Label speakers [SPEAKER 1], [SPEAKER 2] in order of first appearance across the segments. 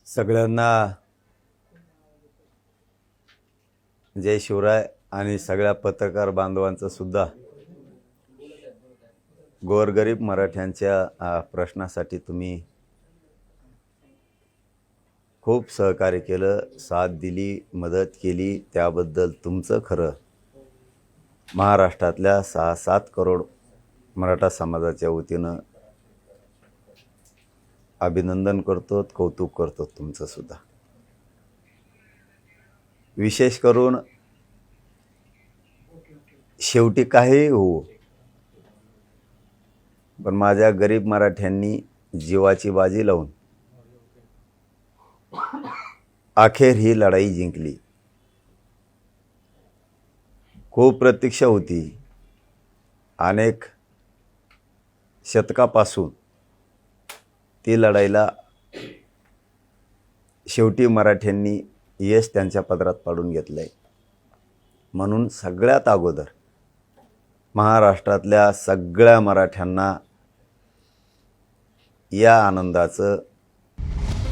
[SPEAKER 1] सगळ्यांना जय शिवराय आणि सगळ्या पत्रकार बांधवांचं सुद्धा गोरगरीब मराठ्यांच्या प्रश्नासाठी तुम्ही खूप सहकार्य केलं, साथ दिली, मदत केली, त्याबद्दल तुमचं खरं महाराष्ट्रातल्या 6-7 करोड मराठा समाजाच्या वतीनं अभिनंदन करतो, कौतुक करतो तुमचं सुद्धा। विशेष करून शेवटी काही हो, पण माझ्या गरीब मराठ्यांनी जीवाची बाजी लावून अखेर ही लढाई जिंकली। खूप प्रतीक्षा होती, अनेक शतकापासून ती लढाईला शेवटी मराठ्यांनी यश त्यांच्या पदरात पाडून घेतलंय। म्हणून सगळ्यात अगोदर महाराष्ट्रातल्या सगळ्या मराठ्यांना या आनंदाचं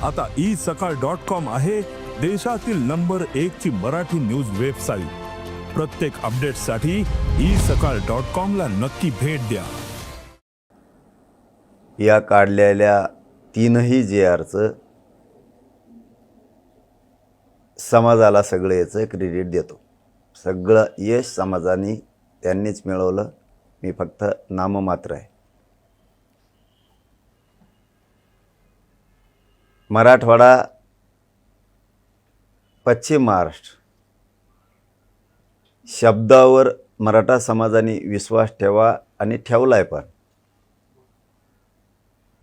[SPEAKER 2] आता isakal.com आहे देशातील नंबर 1 ची मराठी न्यूज वेबसाईट। प्रत्येक अपडेटसाठी isakal.com ला नक्की भेट द्या।
[SPEAKER 1] या काढलेल्या तीनही JRचं समाजाला सगळं याचं क्रेडिट देतो। सगळं यश समाजाने त्यांनीच मिळवलं, मी फक्त नाममात्र आहे। मराठवाडा, पश्चिम महाराष्ट्र शब्दावर मराठा समाजाने विश्वास ठेवा आणि ठेवलाय, पण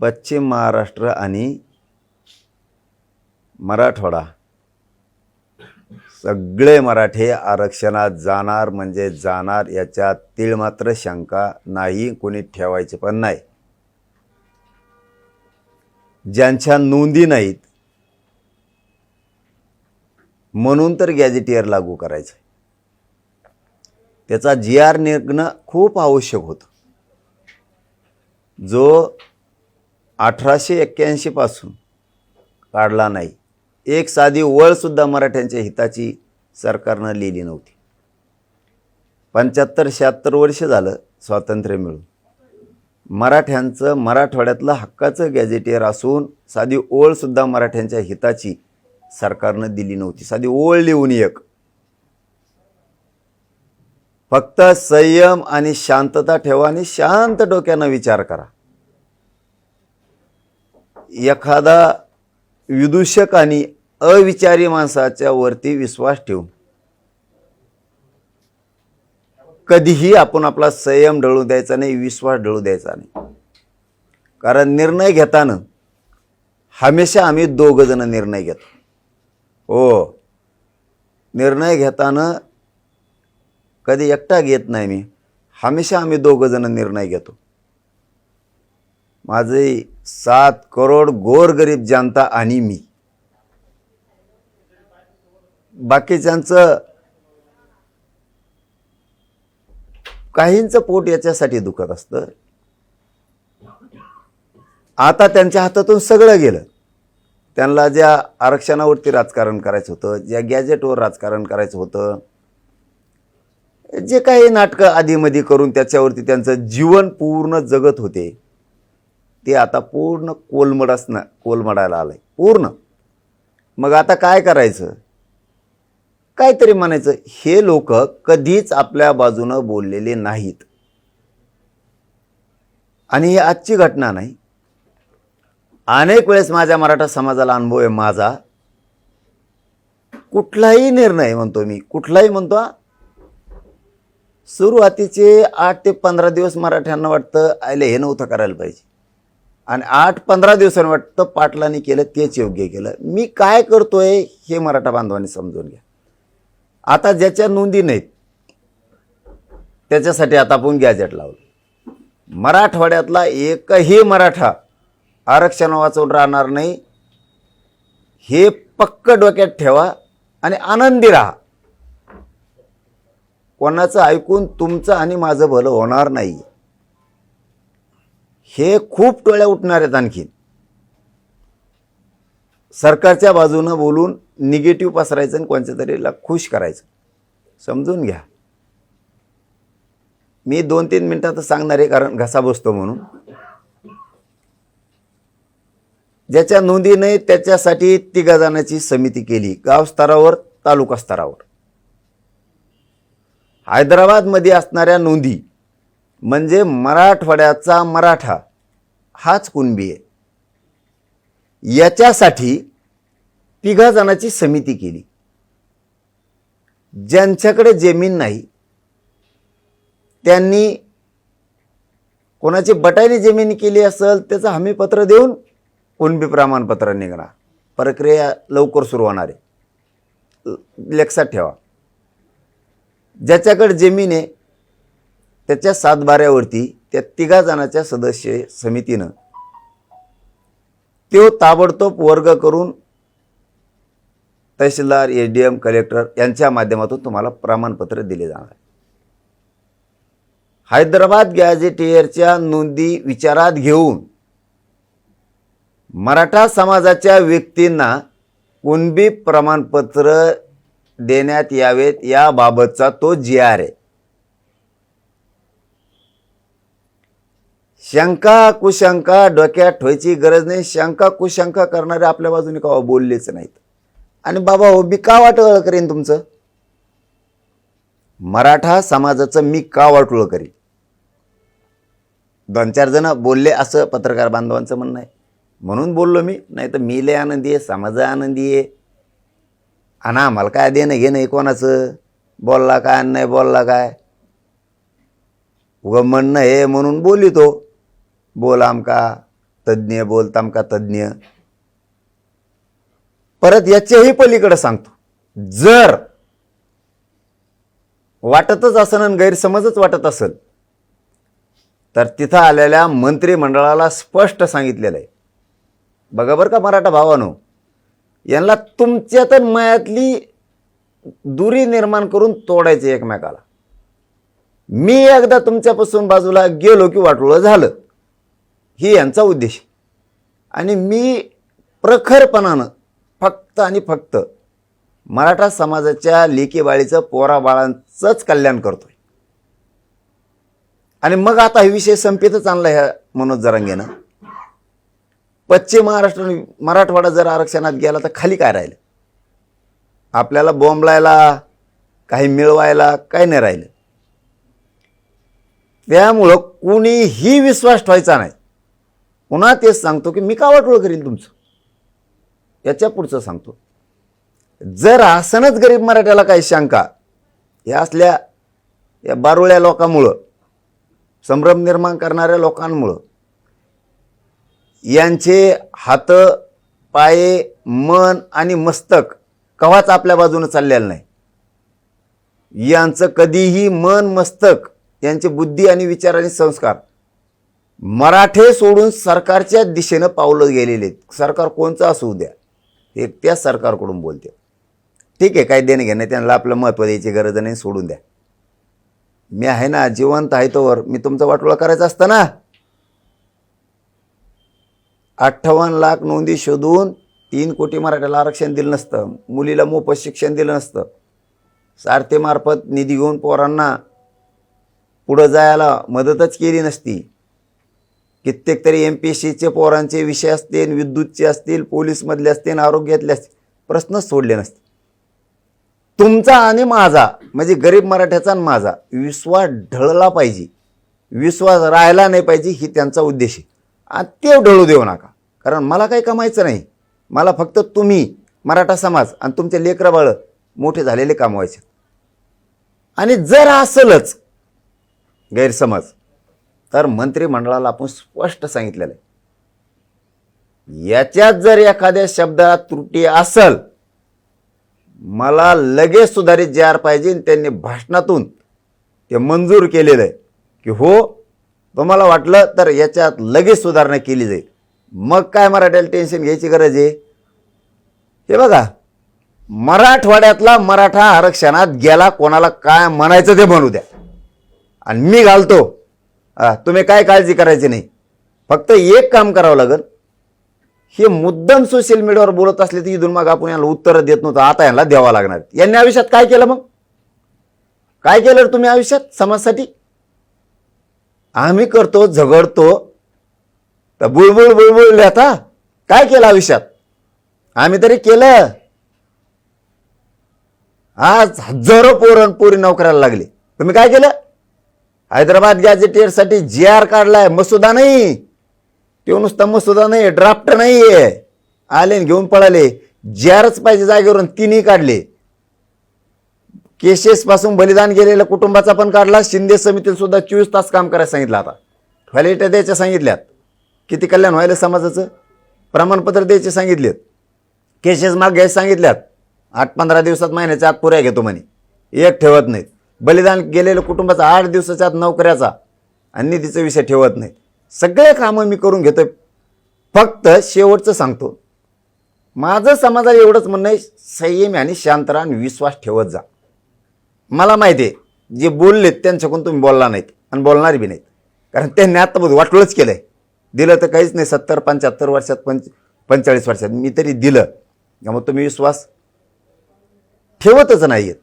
[SPEAKER 1] पश्चिम महाराष्ट्र आणि मराठवाडा सगळे मराठे आरक्षणात जाणार म्हणजे जाणार, याच्यात तीळ मात्र शंका नाही, कोणी ठेवायचे पण नाही। ज्यांच्या नोंदी नाहीत म्हणून तर गॅजेटियर लागू करायचं, त्याचा GR निघणं खूप आवश्यक होतं। जो 1881 पासून काढला नाही, एक साधी ओळ सुद्धा मराठ्यांच्या हिताची सरकारनं लिहिली नव्हती। 75-76 वर्ष झालं स्वातंत्र्य मिळून, मराठ्यांचं मराठवाड्यातलं हक्काचं गॅजेटियर असून साधी ओळ सुद्धा मराठ्यांच्या हिताची सरकारनं दिली नव्हती। साधी ओळ लिहून एक, फक्त संयम आणि शांतता ठेवा आणि शांत डोक्यानं विचार करा। एखादा विदूषक आणि अविचारी माणसाच्या वरती विश्वास ठेवून कधीही आपण आपला संयम ढळू द्यायचा नाही, विश्वास ढळू द्यायचा नाही। कारण निर्णय घेताना हमेशा आम्ही दोघ जण निर्णय घेतो। हो, निर्णय घेताना कधी एकटा घेत नाही मी, हमेशा आम्ही दोघ जण निर्णय घेतो। माझे 7 करोड गोरगरीब जनता आणि मी, बाकीच्यांचं काहींचं पोट याच्यासाठी दुखत असतं। आता त्यांच्या हातातून सगळं गेलं। त्यांना ज्या आरक्षणावरती राजकारण करायचं होतं, ज्या गॅजेटवर राजकारण करायचं होतं, जे काही नाटकं आधीमध्ये करून त्याच्यावरती त्यांचं जीवन पूर्ण जगत होते, ते आता पूर्ण कोलमडायला आलंय पूर्ण। मग आता काय करायचं, काहीतरी म्हणायचं। हे लोक कधीच आपल्या बाजूनं बोललेले नाहीत आणि ही आजची घटना नाही, अनेक वेळेस माझ्या मराठा समाजाला अनुभव आहे। माझा कुठलाही निर्णय म्हणतो मी, कुठलाही म्हणतो, सुरुवातीचे 8 ते 15 दिवस मराठ्यांना वाटतं आयले हे नव्हतं करायला पाहिजे, आणि 8-15 दिवसांनी वाटतं पाटलांनी केलं तेच योग्य केलं। मी काय करतोय हे मराठा बांधवांनी समजून घ्या। आता ज्याच्या नोंदी नाहीत त्याच्यासाठी आता आपण गॅजेट लावलं। मराठवाड्यातला एकही मराठा आरक्षण वाचवून राहणार नाही, हे पक्क डोक्यात ठेवा आणि आनंदी राहा। कोणाचं ऐकून तुमचं आणि माझं भलं होणार नाही, हे खूप टोळ्या उठणार आहेत आणखी। सरकारच्या बाजूनं बोलून निगेटिव्ह पसरायचं आणि कोणत्या तरीला खुश करायचं. समजून घ्या. मी 2-3 मिनिटात सांगणार आहे, कारण घसा बसतो म्हणून. ज्याच्या नोंदी नाही त्याच्यासाठी 3 जणांची समिती केली, गाव स्तरावर, तालुका स्तरावर. हैदराबादमध्ये असणाऱ्या नोंदी म्हणजे मराठवाड्याचा मराठा हाच कुणबी आहे. याच्यासाठी 3 जणांची समिती केली. ज्यांच्याकडे जमीन नाही त्यांनी कोणाची बटाईने जमीन केली असेल त्याचं हमीपत्र देऊन कुणबी प्रमाणपत्र निघणार. प्रक्रिया लवकर सुरू होणार आहे, लक्षात ठेवा. ज्याच्याकडे जमीन आहे त्याच्या 7/12वरती त्या 3 जणांच्या सदस्य समितीनं तो ताबडतोब वर्ग करून तहसीलदार, एसडीएम, कलेक्टर यांच्या माध्यमातून तुम्हाला प्रमाणपत्र दिले जाणार आहे. हैदराबाद गॅझेटियरच्या नोंदी विचारात घेऊन मराठा समाजाच्या व्यक्तींना कुणबी प्रमाणपत्र देण्यात यावेत याबाबतचा तो GR आहे. शंका कुशंका डोक्यात ठेवायची गरज नाही. शंका कुशंका करणारे आपल्या बाजूने का बोललेच नाहीत. आणि बाबा हो, मी का वाटोळं करीन तुमचं? मराठा समाजाचं मी का वाटोळं करीन? 2-4 जण बोलले असं पत्रकार बांधवांचं म्हणणं आहे, म्हणून बोललो मी. नाही तर मी लय आनंदी आहे, समाज आनंदी आहे. आणि आम्हाला काय देणं घेणं आहे कोणाचं? बोलला काय नाही बोलला काय, उगं म्हणणं हे म्हणून बोलितो. बोल आमका तज्ज्ञ, बोल तामका तज्ज्ञ. परत याच्याही पलीकडे सांगतो, जर वाटतच असेल आणि गैरसमजच वाटत असेल तर तिथं आलेल्या मंत्रिमंडळाला स्पष्ट सांगितलेलं आहे. बघा बरं का मराठा भावानो, यांना तुमच्यात मयातली दुरी निर्माण करून तोडायचे एकमेकाला. मी एकदा तुमच्यापासून बाजूला गेलो की वाटोळं झालं, ही यांचा उद्देश. आणि मी प्रखरपणानं फक्त आणि फक्त मराठा समाजाच्या लेकीबाळीचं, पोराबाळांचंच कल्याण करतोय. आणि मग आता हे विषय संपेतच आणला ह्या मनोज जरांगेनं. पश्चिम महाराष्ट्र मराठवाडा जर आरक्षणात गेला तर खाली काय राहिलं? आपल्याला बोंबलायला, काही मिळवायला काही नाही राहिलं. त्यामुळं कुणीही विश्वास ठेवायचा नाही. पुन्हा तेच सांगतो की मी का वाटोळं करील तुमचं. याच्या पुढचं सांगतो, जर असनच गरीब मराठ्याला काही शंका या असल्या या बारुळ्या लोकांमुळं, संभ्रम निर्माण करणाऱ्या लोकांमुळं, यांचे हात, पाये, मन आणि मस्तक कवाच आपल्या बाजूने चाललेलं नाही. यांचं कधीही मन, मस्तक, यांची बुद्धी आणि विचार आणि संस्कार मराठे सोडून सरकारच्या दिशेनं पावलं गेलेले आहेत. सरकार कोणचं असू द्या, ते त्या सरकारकडून बोलते. ठीक आहे, काय देणं घेणं, त्यांना आपलं महत्त्व द्यायची गरज नाही, सोडून द्या. मी आहे ना, जिवंत आहे तोवर मी तुमचं वाटोळं करायचं असतं ना. 58 लाख नोंदी शोधून 3 कोटी मराठ्याला आरक्षण दिलं नसतं, मुलीला मोफत शिक्षण दिलं नसतं, सारथीमार्फत निधी घेऊन पोरांना पुढं जायला मदतच केली नसती. कित्येक तरी MPSCचे पोरांचे विषय असतील, विद्युतचे असतील, पोलीसमधले असतील, आरोग्यातले असतील, प्रश्नच सोडले नसते. तुमचा आणि माझा म्हणजे गरीब मराठ्याचा आणि माझा विश्वास ढळला पाहिजे, विश्वास राहिला नाही पाहिजे, ही त्यांचा उद्देश आहे. आणि ते ढळू देऊ नका, कारण मला काही कमायचं नाही. मला फक्त तुम्ही, मराठा समाज आणि तुमचे लेकरं बाळ मोठे झालेले कमवायचे. आणि जर असलच गैरसमज तर मंत्रिमंडळाला आपण स्पष्ट सांगितलेलं आहे, याच्यात जर एखाद्या शब्दात त्रुटी असेल, मला लगेच सुधारित GR पाहिजे. त्यांनी भाषणातून ते मंजूर केलेलं आहे की हो, तुम्हाला वाटलं तर याच्यात लगेच सुधारणा केली जाईल. मग काय मराठ्याला टेन्शन घ्यायची गरज आहे? हे बघा, मराठवाड्यातला मराठा आरक्षणात गेला, कोणाला काय म्हणायचं ते म्हणू द्या, आणि मी घालतो. तुम्ही काय काळजी करायची नाही. फक्त एक काम करावं लागेल, हे मुद्दाम सोशल मीडियावर बोलत असले तर इथून मग आपण यांना उत्तर देत नव्हतं, आता यांना द्यावं लागणार. यांनी आयुष्यात काय केलं मग? काय केलं तुम्ही आयुष्यात समाजासाठी? आम्ही करतो झगडतो तर बुळबुळ बुळबुळ आता काय केलं आयुष्यात? आम्ही तरी केलं. आज हजारो पोरी नोकऱ्याला लागले. तुम्ही काय केलं? हैदराबाद गॅझेटियरसाठी GR काढलाय, मसुदा नाही. तो नुसता मसुदा नाही, ड्राफ्ट नाहीये. आले न घेऊन पळाले. GRच पाहिजे जागेवरून, तिन्ही काढले. केसेस पासून बलिदान गेलेल्या कुटुंबाचा पण काढला. शिंदे समितीला सुद्धा 24 तास काम करायला सांगितलं. आता व्हॅलिडिटी द्यायच्या सांगितल्यात. किती कल्याण व्हायला समाजाचं, प्रमाणपत्र द्यायचे सांगितलेत. केसेस माग घ्यायला सांगितल्यात. 8-15 दिवसात, महिन्याच्या आत पुऱ्या घेतो म्हणे, एक ठेवत नाहीत. बलिदान गेलेल्या कुटुंबाचा 8 दिवसाच्या आत नोकऱ्याचा आणि निधीचा विषय ठेवत नाहीत. सगळे कामं मी करून घेतोय. फक्त शेवटचं सांगतो, माझं समाजाला एवढंच म्हणणं आहे, संयमी आणि शांत राहा आणि विश्वास ठेवत जा. मला माहिती आहे जे बोललेत त्यांच्याकडून तुम्ही बोलला नाहीत आणि बोलणार बी नाहीत, कारण त्यांनी आता वाटोळच केलंय. दिलं तर काहीच नाही. 70-75 वर्षात 45 वर्षात मी तरी दिलं. त्यामुळे तुम्ही विश्वास ठेवतच नाहीत.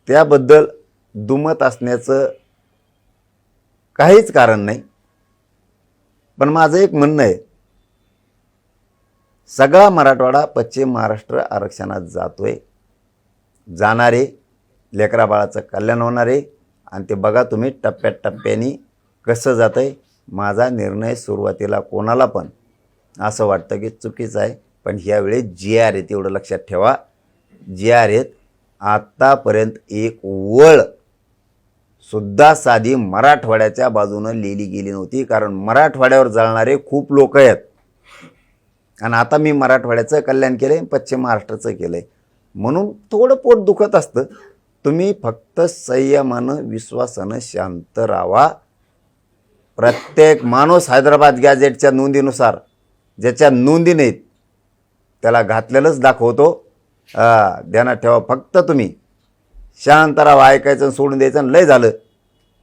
[SPEAKER 1] त्याबद्दल दुमत असण्याचं काहीच कारण नाही. पण माझं एक म्हणणं आहे, सगळा मराठवाडा पश्चिम महाराष्ट्र आरक्षणात जातोय. जाणारे लेकरा बाळाचं कल्याण होणार आहे आणि ते बघा तुम्ही टप्प्याटप्प्याने कसं जातंय. माझा निर्णय सुरुवातीला कोणाला पण असं वाटतं की चुकीचं आहे, पण ह्यावेळी GR आहेत, एवढं लक्षात ठेवा. GR आहेत. आत्तापर्यंत एक वळ सुद्धा साधी मराठवाड्याच्या बाजूनं लिहिली गेली नव्हती, कारण मराठवाड्यावर जळणारे खूप लोक आहेत. आणि आता मी मराठवाड्याचं कल्याण केलं आहे, पश्चिम महाराष्ट्राचं केलं आहे, म्हणून थोडं पोट दुखत असतं. तुम्ही फक्त संयमानं विश्वासानं शांत राहा. प्रत्येक माणूस हैदराबाद गॅझेटच्या नोंदीनुसार ज्याच्या नोंदी नाहीत त्याला घातलेलंच दाखवतो. ध्यानात ठेवा. फक्त तुम्ही शांत राहा, ऐकायचं सोडून द्यायचं. लय झालं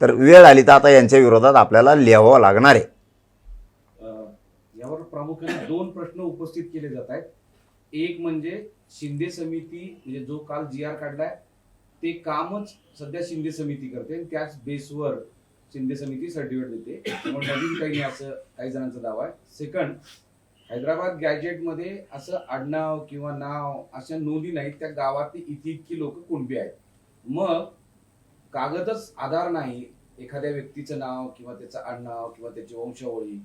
[SPEAKER 1] तर वेळ आली तर आता यांच्या विरोधात आपल्याला लिहावं लागणार आहे.
[SPEAKER 3] यावर प्रामुख्याने 2 प्रश्न उपस्थित केले जात आहेत. एक म्हणजे शिंदे समिती, म्हणजे जो काल GR काढलाय ते कामच सध्या शिंदे समिती करते आणि त्याच बेसवर शिंदे समिती सर्टिफिकेट देते, त्यामुळे नवीन काही नाही असं काही जणांचा दावा आहे. सेकंड, हैदराबाद गॅजेटमध्ये असं आडनाव किंवा नाव अशा नोंदी नाहीत. त्या गावातली इतकी लोक कुणबी आहेत. मग कागदच आधार नाही, एखाद्या व्यक्तीचं नाव किंवा त्याचं आडनाव किंवा त्याची वंशावळी,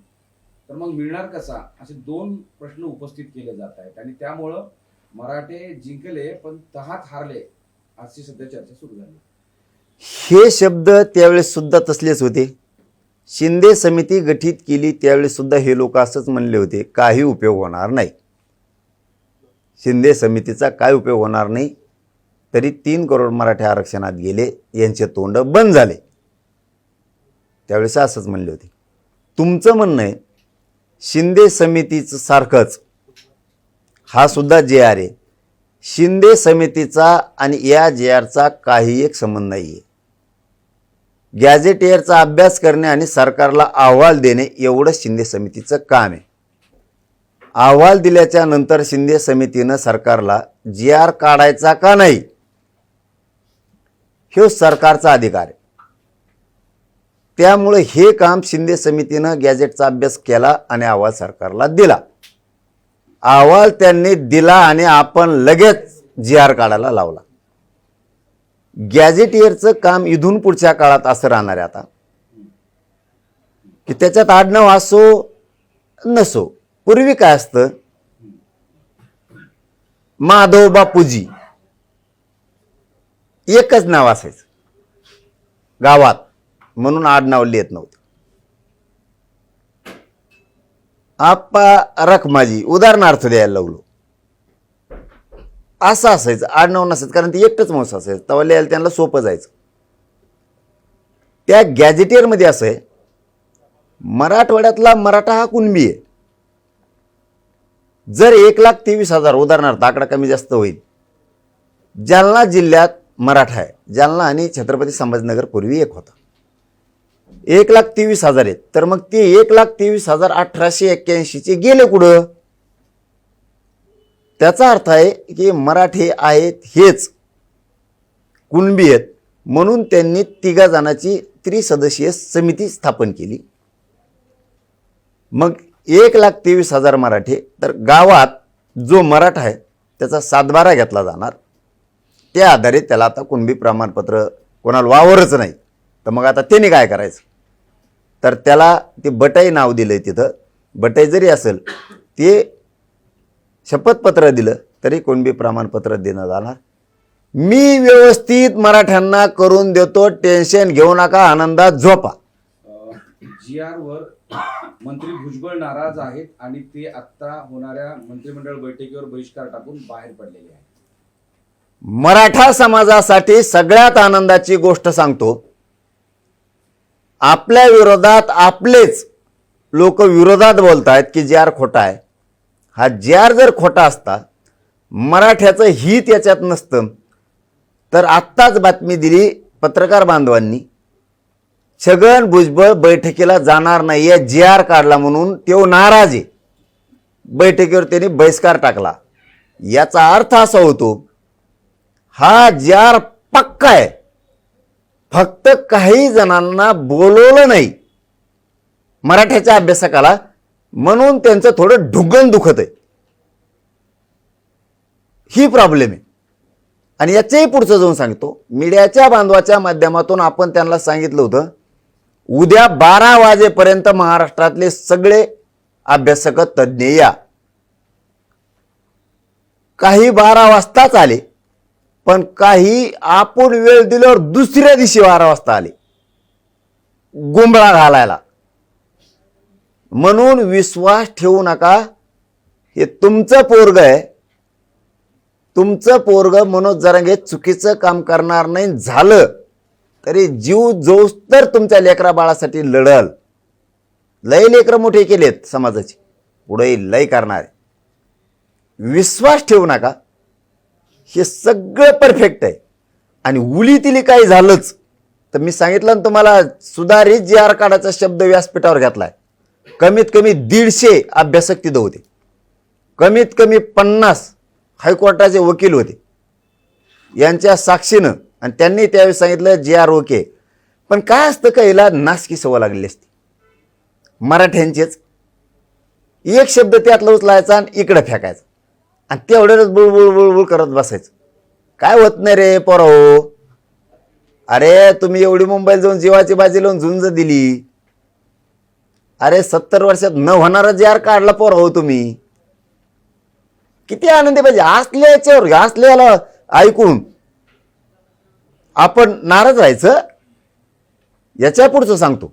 [SPEAKER 3] तर मग मिळणार कसा? असे 2 प्रश्न उपस्थित केले जात आहेत. आणि त्यामुळं मराठे जिंकले पण तहात हारले अशी सध्या चर्चा सुरू झाली.
[SPEAKER 1] हे शब्द त्यावेळेस सुद्धा तसलेच होते. शिंदे समिती गठीत केली त्यावेळेस सुद्धा हे लोक असंच म्हणले होते, काही उपयोग होणार नाही, शिंदे समितीचा काय उपयोग होणार नाही. तरी 3 करोड मराठी आरक्षणात गेले, यांचे तोंड बंद झाले. त्यावेळेस असंच म्हणले होते. तुमचं म्हणणं आहे शिंदे समितीचं सारखंच हा सुद्धा GR आहे. शिंदे समितीचा आणि या GRचा काही एक संबंध नाही आहे. गॅझेटियरचा अभ्यास करणे आणि सरकारला अहवाल देणे एवढं शिंदे समितीचं काम आहे. अहवाल दिल्याच्या नंतर शिंदे समितीनं सरकारला GR काढायचा का नाही हे सरकारचा अधिकार आहे. त्यामुळे हे काम शिंदे समितीनं गॅझेटचा अभ्यास केला आणि अहवाल सरकारला दिला. अहवाल त्यांनी दिला आणि आपण लगेच GR काढायला लावला. गॅझेटियरचं काम इथून पुढच्या काळात असं राहणार आहे आता की त्याच्यात आडनाव असो नसो. पूर्वी काय असतं, माधव बापूजी एकच नाव असायचं गावात, म्हणून आडनाव लिहित नव्हतं. आप्पा रखमाजी उदाहरणार्थ द्यायला लागलो, असं असायचं. आडनाव नसायचं, कारण ते एकच माणूस असायचं. तेव्हा लिहायला त्यांना सोपं जायचं. त्या गॅझेटियरमध्ये असं आहे, मराठवाड्यातला मराठा हा कुणबी आहे. जर 1,23,000 उदाहरणार्थ, आकडा कमी जास्त होईल, जालना जिल्ह्यात मराठा आहे. जालना आणि छत्रपती संभाजीनगर पूर्वी एक होता. 1,23,000 आहेत. तर मग ते 1,23,000 1881 चे गेले कुठं? त्याचा अर्थ आहे की मराठी आहेत हेच कुणबी आहेत, म्हणून त्यांनी 3 जणांची त्रिसदस्यीय समिती स्थापन केली. मग 1,23,000 मराठे, तर गावात जो मराठा आहे त्याचा 7/12 घेतला जाणार. त्या आधारे त्याला आता कुणबी प्रमाणपत्र, कोणाला वावरच नाही तर मग आता त्यांनी काय करायचं, तर त्याला ते बटाई नाव दिलं आहे. तिथं बटाई जरी असेल ते शपथपत्र दिलं तरी कुणबी प्रमाणपत्र देणं जाणार. मी व्यवस्थित मराठ्यांना करून देतो, टेन्शन घेऊ नका, आनंदात झोपा.
[SPEAKER 3] GR वर मंत्री भुजबळ नाराज आहेत आणि ते आता होणाऱ्या मंत्रिमंडळ बैठकीवर बहिष्कार टाकून बाहेर पडलेले आहेत.
[SPEAKER 1] मराठा समाजासाठी सगळ्यात आनंदाची गोष्ट सांगतो, आपल्या विरोधात आपलेच लोक विरोधात बोलतायत की GR खोटा आहे. हा GR जर खोटा असता, मराठ्याचं हित याच्यात नसतं, तर आत्ताच बातमी दिली पत्रकार बांधवांनी, छगन भुजबळ बैठकीला जाणार नाहीये, GR काढला म्हणून तो नाराज आहे, बैठकीवर त्यांनी बहिष्कार टाकला. याचा अर्थ असा होतो, हा GR पक्का आहे, फक्त काही जणांना बोलवलं नाही मराठ्याच्या अभ्यासकाला, म्हणून त्यांचं थोडं ढुंगण दुखत आहे. ही प्रॉब्लेम आहे. आणि याच्याही पुढचं जाऊन सांगतो, मीडियाच्या बांधवाच्या माध्यमातून आपण त्यांना सांगितलं होतं, उद्या 12 वाजेपर्यंत महाराष्ट्रातले सगळे अभ्यासक तज्ज्ञ या. काही 12 वाजताच आले, पण काही आपण वेळ दिल्यावर दुसऱ्या दिवशी 12 वाजता आले गुंबळा घालायला. म्हणून विश्वास ठेवू नका, हे तुमचं पोरग आहे, तुमचं पोरग मनोज जरांगे चुकीचं काम करणार नाही, झालं तरी जीव जोस तर तुमच्या लेकरा बाळासाठी लढल. लय लेकरं मोठे केलेत समाजाचे, पुढे लय करणार. विश्वास ठेवू नका, हे सगळं परफेक्ट आहे. आणि उलीतिली काही झालंच तर मी सांगितलं ना तुम्हाला, सुधारित GR काढाचा शब्द व्यासपीठावर घेतलाय. कमीत कमी 150 अभ्यासक तिथं होते, कमीत कमी 50 हायकोर्टाचे वकील होते यांच्या साक्षीनं, आणि त्यांनी त्यावेळी सांगितलं GR ओके. पण काय असतं, काहीला नासकी सवय लागलेली असते मराठ्यांचेच. एक शब्द त्यातला उचलायचा आणि इकडे फेकायचा, आणि तेवढ्याच बुळबुळ बुळबुळ करत बसायचं. काय होत नाही रे पोराओ, अरे तुम्ही एवढी मुंबईला जाऊन जीवाची बाजी लावून झुंज दिली, अरे 70 वर्षात न होणारा GR काढला पोराओ तुम्ही. किती आनंदी पाहिजे असल्याच्यावर, असल्याला ऐकून आपण नाराज राहायचं. याच्या पुढचं सांगतो,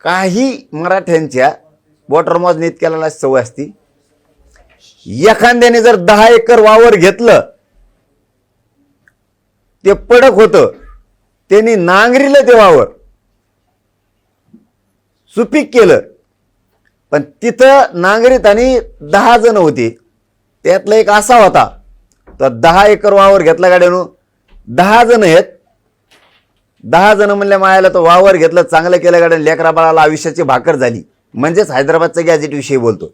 [SPEAKER 1] काही मराठ्यांच्या वॉटरमॉज इतक्याला सवय असती, एखाद्याने जर 10 एकर वावर घेतलं, ते पडक होतं, त्यांनी नांगरीलं, ते वावर सुपीक केलं, पण तिथं नांगरीत आणि 10 जण होते, त्यातला एक असा होता, तर 10 एकर वावर घेतला गाड्यानं, 10 जण आहेत, 10 जण म्हणल्या मायाला तो वावर घेतलं, चांगलं केलं गाड्यानं, लेकरा बाळाला आयुष्याची भाकर झाली. म्हणजेच हैदराबादचा गॅजेट विषयी बोलतो,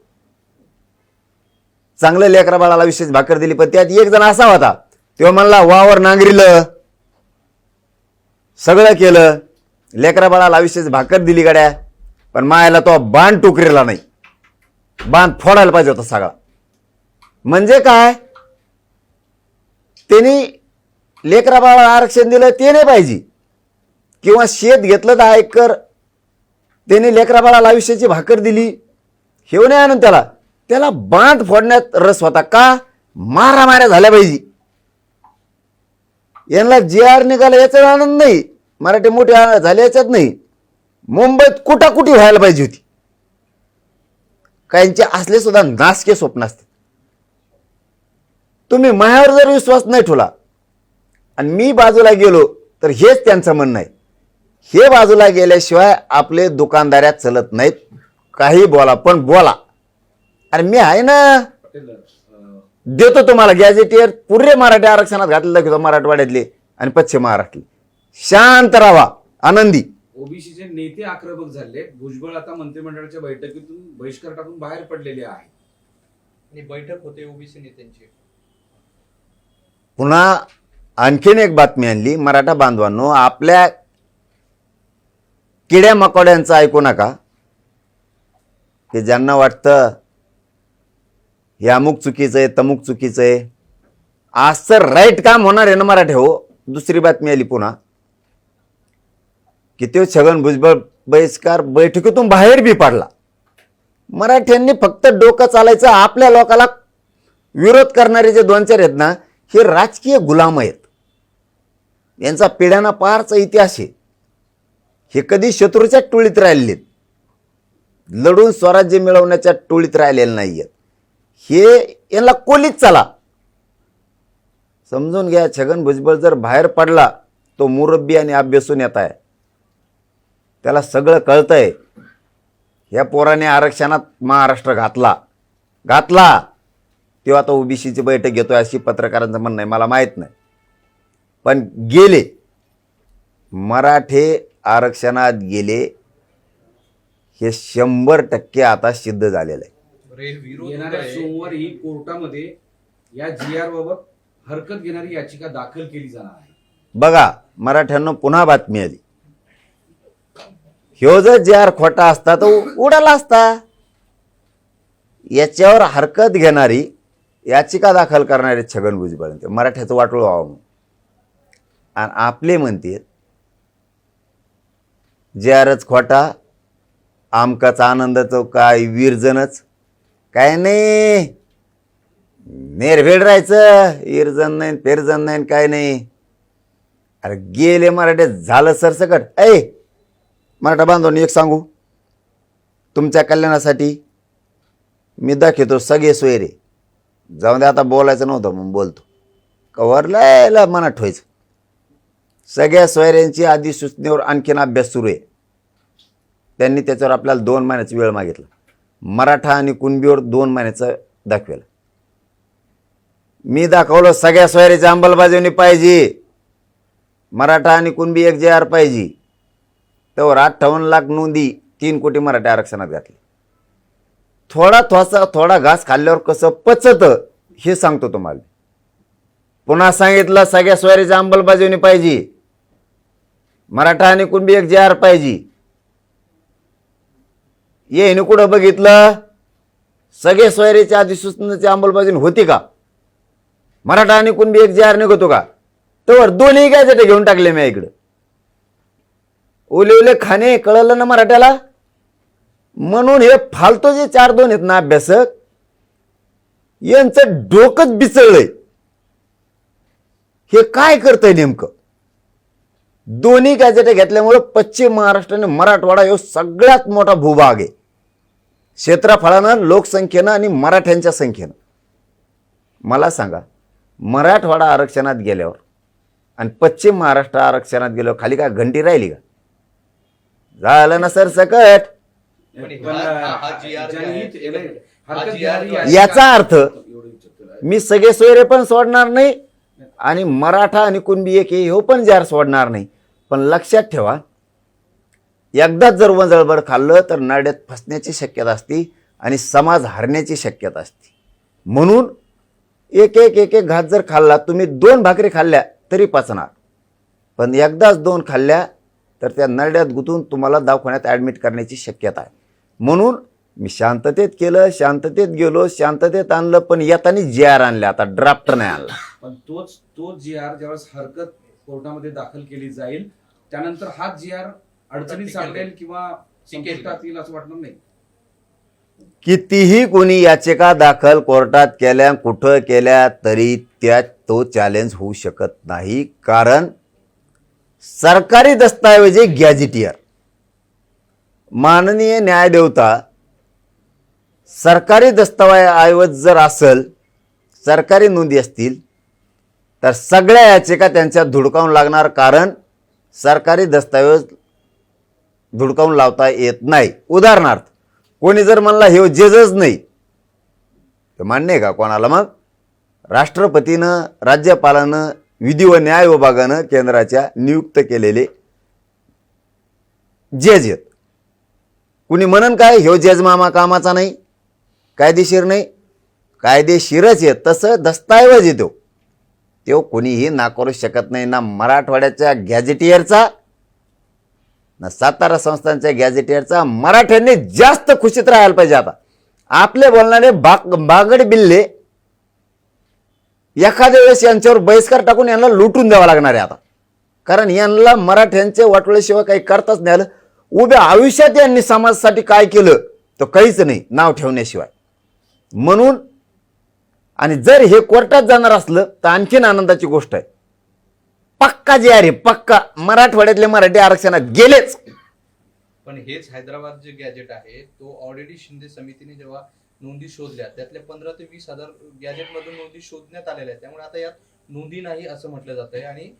[SPEAKER 1] चांगलं लेकरा बाळाला आयुष्याची भाकर दिली. पण त्यात एक जण असा होता, तो म्हणला वावर नांगरीलं, सगळं केलं, लेकरा बाळाला आयुष्याची भाकर दिली गाड्या, पण मायाला तो बांध टोकरीला नाही, बांध फोडायला पाहिजे होता सगळा. म्हणजे काय, त्यांनी लेकरा बाळाला आरक्षण दिलं ते नाही पाहिजे, किंवा शेत घेतलं 10 एकर, त्यांनी लेकरा बाळाला आयुष्याची भाकर दिली, हे नाही आणून त्याला बांध फोडण्यात रस होता. का, मारामाऱ्या झाल्या पाहिजे. यांना GR निघाला याचा आनंद नाही, मराठी मोठे झाले याच्यात नाही, मुंबईत कुटाकुटी व्हायला पाहिजे होती. काहींचे असले सुद्धा नासके स्वप्न असते. तुम्ही माझ्यावर जर विश्वास नाही ठेवला आणि मी बाजूला गेलो तर हेच त्यांचं म्हणणं आहे, हे बाजूला गेल्याशिवाय आपले दुकानदाऱ्यात चलत नाहीत. काही बोला पण बोला, अरे मी आहे ना, देतो तुम्हाला गॅजेटियर पुरे मराठी आरक्षणात घातलेलं दाखवतो, मराठवाड्यातले आणि पश्चिम महाराष्ट्रातले. शांत राहा, आनंदी.
[SPEAKER 3] ओबीसीचे नेते आक्रमक झाले, भुजबळ आता मंत्रिमंडळाच्या बैठकीतून बहिष्कार टाकून बाहेर पडलेले आहेत.
[SPEAKER 4] आणि बैठक होते ओबीसी नेत्यांची.
[SPEAKER 1] पुन्हा आणखीन एक बातमी आणली, मराठा बांधवांनो, आपल्या किड्या मकोड्यांचं ऐकू नका, की ज्यांना वाटतं हे अमुक चुकीचं आहे तमुक चुकीचं आहे. असं राईट काम होणार आहे ना मराठे हो. दुसरी बातमी आली पुन्हा, की तो छगन भुजबळ बहिष्कार बैठकीतून बाहेर बी पडला. मराठ्यांनी फक्त डोकं चालायचं. आपल्या लोकाला विरोध करणारे जे 2-4 आहेत ना, हे राजकीय गुलाम आहेत. यांचा पिढ्याना पारचा इतिहास आहे. हे कधी शत्रूच्या टोळीत राहिलेत, लढून स्वराज्य मिळवण्याच्या टोळीत राहिलेले नाहीयेत. हे यांना कोलीत चला समजून घ्या. छगन भुजबळ जर बाहेर पडला, तो मुरब्बी आणि अभ्यासून येत आहे. त्याला सगळं कळतंय. या पोराने आरक्षणात महाराष्ट्र घातला, तेव्हा आता ओबीसीची बैठक घेतोय अशी पत्रकारांचं म्हणणं आहे. मला माहीत नाही, पण गेले मराठे आरक्षणात गेले, हे 100% आता सिद्ध झालेलं आहे.
[SPEAKER 4] अरे विरोध
[SPEAKER 3] येणाऱ्या
[SPEAKER 4] होतोय.
[SPEAKER 3] सोमवारी कोर्टामध्ये या GR बाबत हरकत घेणारी याचिका दाखल केली जाणार आहे.
[SPEAKER 1] बघा मराठ्यांना पुन्हा बातमी आली. ह्यो जर GR खोटा असता तर उडाला असता. याच्यावर हरकत घेणारी याचिका दाखल करणारे छगन भुजबळ ते मराठ्याचं वाटोळ व्हावं म्हणून. आणि आपले म्हणते GRच खोटा, आमकाचा आनंदाचं काय विरजनच काय नाही, नेरभेड राहायचं. इरजन नाही फेरजन नाही काय नाही. अरे गेले मराठे, झालं सरसकट. मराठा बांधवांनी एक सांगू, तुमच्या कल्याणासाठी मी दाखवतो सगळे सोयरे. जाऊन दे, आता बोलायचं नव्हतं मग बोलतो. कवरला मनात ठेवायचं. सगळ्या सोयऱ्यांची अधिसूचनेवर आणखीन अभ्यास सुरू आहे. त्यांनी त्याच्यावर आपल्याला 2 महिन्याचा वेळ मागितला. मराठा आणि कुणबीवर 2 महिन्याचं दाखवेलं. मी दाखवलं सगळ्या सोयऱ्याची अंमलबजावणी पाहिजे. मराठा आणि कुणबी एक GR पाहिजे. त्यावर 58 लाख नोंदी, 3 कोटी मराठी आरक्षणात घातले. थोडा घास खाल्ल्यावर कसं पचतं हे सांगतो तुम्हाला. पुन्हा सांगितलं सगळ्या सोयऱ्याची अंमलबजावणी पाहिजे. मराठा आणि कुणबी एक GR पाहिजे. येईन कुठं बघितलं सगळे सोयऱ्याची अधिसूचनेची अंमलबजावणी होती का? मराठा आणि कुणबी एक GR निघतो का? तर दोन्ही गॅजेट घेऊन टाकले मी इकडं. ओले खाणे कळलं ना मराठ्याला. म्हणून हे फालतू जे 4-2 आहेत ना अभ्यासक, यांचं डोकंच बिचळलंय. हे काय करतंय नेमकं? दोन्ही गॅजेट घेतल्यामुळे पश्चिम महाराष्ट्र आणि मराठवाडा हे सगळ्यात मोठा भूभाग आहे, क्षेत्रफळानं, लोकसंख्येनं आणि मराठ्यांच्या संख्येनं. मला सांगा, मराठवाडा आरक्षणात गेल्यावर आणि पश्चिम महाराष्ट्र आरक्षणात गेल्यावर खाली काय घंटी राहिली का? झालं ना सर सकट. याचा अर्थ मी सगळे सोयरे पण सोडणार नाही आणि मराठा आणि कुणबी एक हे पण GR सोडणार नाही. पण लक्षात ठेवा, एकदाच जर वंजळभर खाल्लं तर नाड्यात फसण्याची शक्यता असते आणि समाज हरण्याची शक्यता असते. म्हणून एक घास जर खाल्ला, तुम्ही 2 भाकरी खाल्ल्या तरी पचणार, पण एकदाच 2 खाल्ल्या तर त्या नरड्यात गुंतून तुम्हाला दवाखान्यात ॲडमिट करण्याची शक्यता आहे. म्हणून मी शांततेत केलं, शांततेत गेलो, शांततेत आणलं, पण येताना GR आणलं. आता ड्राफ्ट नाही आणला.
[SPEAKER 3] पण तो GR ज्यावेळेस हरकत कोर्टामध्ये दाखल केली जाईल, त्यानंतर हा GR अडचणीत सापडेल किंवा संपुष्टात येईल असं वाटणार नाही.
[SPEAKER 1] कितीही कोणी याचिका दाखल कोर्टात केल्या, कुठं केल्या, तरी त्यात तो चॅलेंज होऊ शकत नाही. कारण सरकारी दस्तावेजी गॅझेटियर, माननीय न्यायदेवता, सरकारी दस्तावेज जर असेल, सरकारी नोंदी असतील, तर सगळ्या याचिका त्यांच्यात धुडकावून लागणार. कारण सरकारी दस्तावेज धुडकावून लावता येत नाही. उदाहरणार्थ, कोणी जर म्हणला हे जजच नाही, तर मान्य आहे का कोणाला? मग राष्ट्रपतीनं, राज्यपालानं, विधी व न्याय विभागानं केंद्राच्या नियुक्त केलेले जज आहेत. कुणी म्हणन काय ह्यो जज मामा कामाचा नाही, कायदेशीर नाही? कायदेशीरच आहे, तसं दस्तऐवज येतो तो कोणीही नाकारू शकत नाही, ना मराठवाड्याच्या गॅझेटियरचा ना सातारा संस्थांच्या गॅझेटियरचा. मराठ्यांनी जास्त खुशीत राहायला पाहिजे. आता आपले बोलणारे बागड बिल्ले एखाद्या वेळेस यांच्यावर बहिष्कार टाकून यांना लुटून द्यावा लागणार आहे आता, कारण यांना मराठ्यांचे वाटोळ्याशिवाय काही करताच नाही आलं. उभ्या आयुष्यात यांनी समाजासाठी काय केलं तर काहीच नाही नाव ठेवण्याशिवाय. म्हणून आणि जर हे कोर्टात जाणार असलं तर आणखीन आनंदाची गोष्ट आहे. पक्का जे आहे पक्का मराठवाड्यातले मराठी आरक्षणात गेलेच.
[SPEAKER 4] पण हेच हैदराबाद जे गॅजेट आहे तो ऑलरेडी शिंदे समितीने जेव्हा नोंदी शोधल्या त्यातल्या 15 ते 20 हजार गॅजेट मधून नोंदी शोधण्यात आलेल्या आहेत. त्यामुळे आता यात नोंदी नाही असं म्हटलं जात आहे आणि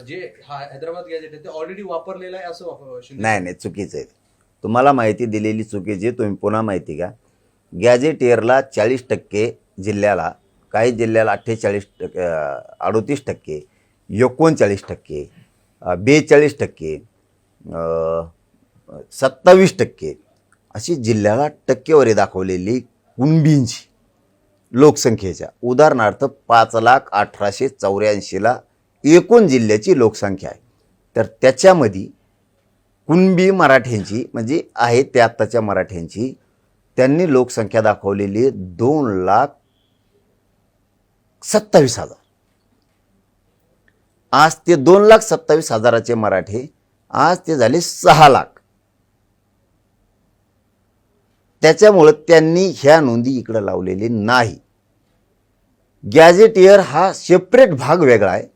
[SPEAKER 4] जे हैदराबाद गॅजेट आहे ते ऑलरेडी वापरलेलं आहे असं शिंदे.
[SPEAKER 1] नाही चुकीचं आहे. तुम्हाला माहिती दिलेली चुकीची. तुम्ही पुन्हा माहिती घ्या. गॅजेटियरला 40% जिल्ह्याला, काही जिल्ह्याला 38%, 38%, 39%, 42%, 27% अशी जिल्ह्याला टक्केवारी दाखवलेली कुणबींची लोकसंख्येच्या. उदाहरणार्थ 5,18,84ला एकूण जिल्ह्याची लोकसंख्या आहे, तर त्याच्यामध्ये कुणबी मराठ्यांची म्हणजे आहे ते आत्ताच्या मराठ्यांची त्यांनी लोकसंख्या दाखवलेली 2,27,000. आज ते 2,27,000चे मराठे आज ते झाले 6 लाख. त्याच्यामुळं त्यांनी ह्या नोंदी इकडं लावलेली नाही. गॅजेटियर हा सेपरेट भाग वेगळा आहे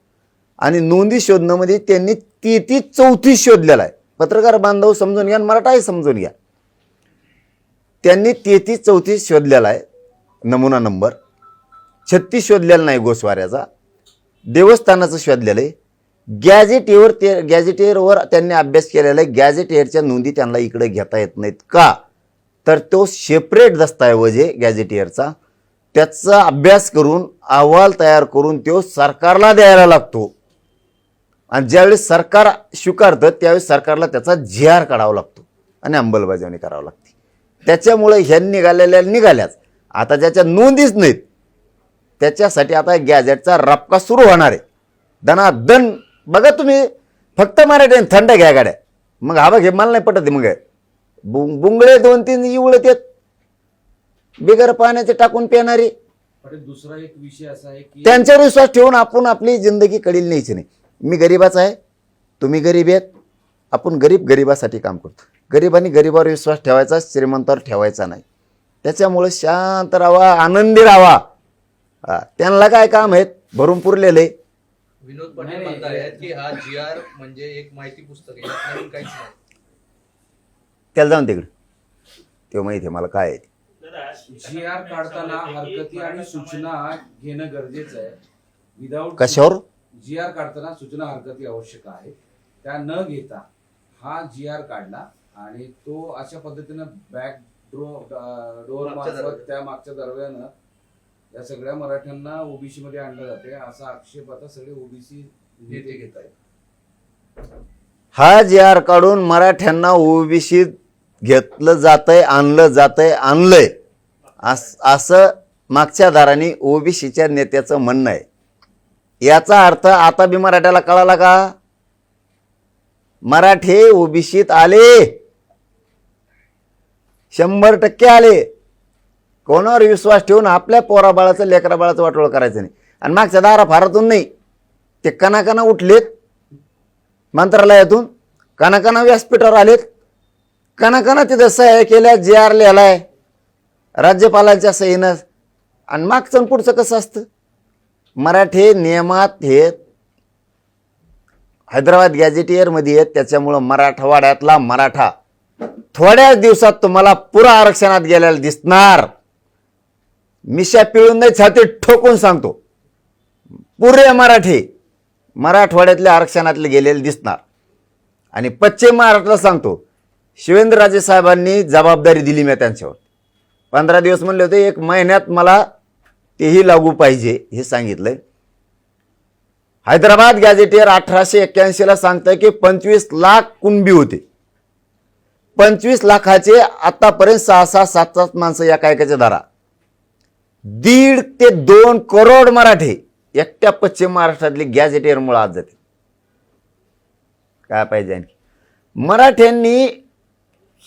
[SPEAKER 1] आणि नोंदी शोधण्यामध्ये त्यांनी 33-34 शोधलेला आहे. पत्रकार बांधव समजून घ्या, मराठाही समजून घ्या. त्यांनी 33-34 शोधलेला आहे नमुना नंबर. 36 शोधलेला नाही गोस्वाऱ्याचा. देवस्थानाचं शोधलेलं आहे. गॅजेटियरवर त्यांनी अभ्यास केलेला आहे. गॅजेटियरच्या नोंदी त्यांना इकडे घेता येत नाहीत का, तर तो सेपरेट दस्तऐवज आहे गॅजेटियरचा. त्याचा अभ्यास करून अहवाल तयार करून तो सरकारला द्यायला लागतो आणि ज्यावेळेस सरकार स्वीकारतं त्यावेळेस सरकारला त्याचा GR काढावा लागतो आणि अंमलबजावणी करावी लागते. त्याच्यामुळे ह्या निघाल्याच. आता ज्याच्या नोंदीच नाहीत त्याच्यासाठी आता गॅजेटचा रपका सुरू होणार आहे. दनादन बघा तुम्ही. फक्त मराठी थंड घ्या गाड्या. मग हा बघ हे मला नाही पटत. मग बुंगळे 2-3 इवळत येत बिगर पाण्याचे टाकून पिणारे.
[SPEAKER 3] दुसरा एक विषय असा आहे की
[SPEAKER 1] त्यांच्यावर विश्वास ठेवून आपण आपली जिंदगी कडील न्यायची नाही. मी गरीबाचा आहे, तुम्ही गरीब आहेत, आपण गरीबासाठी काम करतो. गरिबांनी गरीबावर विश्वास ठेवायचा, श्रीमंतावर ठेवायचा नाही. त्याच्यामुळे शांत राहावा, आनंदी राहावा. त्यांना काय काम आहेत भरून पुरलेले.
[SPEAKER 4] विनोद पाटील म्हणतायत की हा GR म्हणजे एक माहिती पुस्तक आहे, यात नवीन काहीच नाही.
[SPEAKER 1] त्याला जाऊन तिकडे ते माहिती आहे मला काय आहे.
[SPEAKER 3] GR काढताना हरकती आणि सूचना घेणं गरजेचं आहे. विदाऊट
[SPEAKER 1] कशावर
[SPEAKER 3] GR काढताना सूचना हरकती आवश्यक आहे. त्या न घेता हा GR काढला आणि तो अशा पद्धतीनं बॅक डोअर मार्फत त्या मागच्या दरव्यानं या सगळ्या मराठ्यांना ओबीसी मध्ये आणलं जाते असा आक्षेप आता सगळे ओबीसी नेते घेत आहेत.
[SPEAKER 1] हा GR काढून मराठ्यांना ओबीसी घेतलं जातंय, आणलंय असं मागच्या दाराने ओबीसीच्या नेत्याचं म्हणणं आहे. याचा अर्थ आता बी मराठ्याला कळाला का? मराठे ओबीसीत आले, 100% आले. कोणावर विश्वास ठेवून आपल्या पोराबाळाचं लेकराबाळाचं वाटोळ करायचं नाही. आणि मागच्या दारा फारातून नाही, ते कणाकणा उठलेत मंत्रालयातून, कणाकणा व्यासपीठावर आलेत, कणाकणा तिथं सह्या केल्या, GR लिहिलाय राज्यपालांच्या सहीनं. आणि मागचं पुढचं कसं असतं? मराठे नियमात हे हैदराबाद गॅजेटियरमध्ये आहेत. त्याच्यामुळं मराठवाड्यातला मराठा थोड्याच दिवसात तुम्हाला पुरा आरक्षणात गेलेला दिसणार. मिशा पिळून नाही, छाती ठोकून सांगतो, पुरे मराठे मराठवाड्यातल्या आरक्षणातले गेलेले दिसणार. आणि पश्चिम महाराष्ट्राला सांगतो, शिवेंद्रराजे साहेबांनी जबाबदारी दिली मी त्यांच्यावर. 15 दिवस म्हणले होते, 1 महिन्यात मला तेही लागू पाहिजे हे सांगितलंय. हैदराबाद गॅजेटियर 1881ला सांगतंय की 25 लाख कुणबी होते. 25 लाखाचे आतापर्यंत 6-7 माणसं एका एकाच्या दारा. 1.5 ते 2 करोड मराठी एकट्या पश्चिम महाराष्ट्रातली गॅजेटियरमुळे आज जाते. काय पाहिजे आणखी? मराठ्यांनी